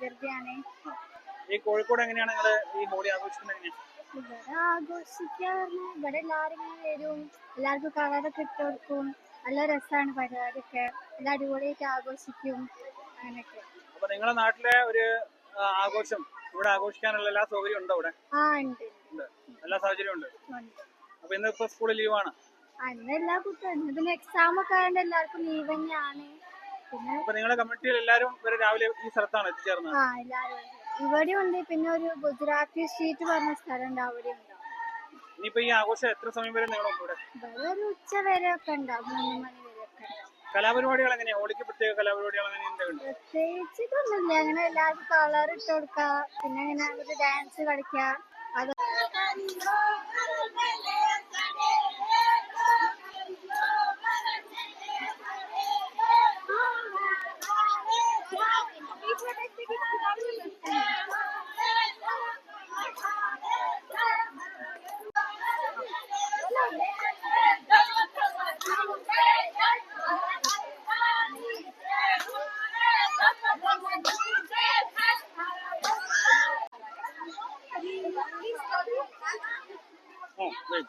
പ്രകൃതിയാണ്. ഈ കോഴിക്കോട് എങ്ങനെയാണ് നിങ്ങള് ഈ ഹോളി ആഘോഷിക്കുന്നത്? ഇവിടെ ആഘോഷിക്കാന്ന് ഇവിടെ എല്ലാരും ഇങ്ങനെ വരും, എല്ലാവർക്കും കളറൊക്കെ ഇട്ട് കൊടുക്കും. നല്ല രസമാണ് പരിപാടിയൊക്കെ, എല്ലാം അടിപൊളിയായിട്ട് ആഘോഷിക്കും അങ്ങനെയൊക്കെ. അപ്പൊ നിങ്ങളുടെ നാട്ടിലെ ഒരു ആഘോഷം ഇവിടെ ആഘോഷിക്കാനുള്ള എല്ലാ സൗകര്യം ഉണ്ടോ ഇവിടെ? ഉണ്ട്. എല്ലാ സാഹചര്യം ഉണ്ട്. അപ്പൊ ഇന്ന് ഇപ്പൊ സ്കൂളിൽ ലീവാണ്? അന്ന് എല്ലാ കുട്ടികളും പിന്നെ എക്സാം ഒക്കെ ആയതുകൊണ്ട് എല്ലാവർക്കും ലീവ് തന്നെയാണ്. പിന്നെ നിങ്ങളുടെ കമ്മ്യൂണിറ്റിയിൽ എല്ലാവരും രാവിലെ ഈ സ്ഥലത്താണ് എത്തിച്ചേർന്നത്? എല്ലാവരും ഇവിടെ ഉണ്ട്. പിന്നെ ഒരു ഗുജറാത്തി സ്ട്രീറ്റ് പറഞ്ഞ സ്ഥലം ഉണ്ട്, അവിടെ ഉണ്ടാവും. ഇനിയിപ്പോ ഈ ആഘോഷം എത്ര സമയം വരെ നീളും? ഇവിടെ ഒരു ഉച്ച വരെ ഒക്കെ ഉണ്ടാവും, 3 മണി വരെ ഒക്കെ. കലാപരിപാടികൾ എങ്ങനെയാ? ഹോളിക്ക് പ്രത്യേക കലാപരിപാടികൾ പ്രത്യേകിച്ച് ഇതൊന്നുമില്ല. അങ്ങനെ എല്ലാവർക്കും കളർ ഇട്ട് കൊടുക്ക, പിന്നെ അങ്ങനെ ഡാൻസ് കളിക്ക, അത് Oh, wait.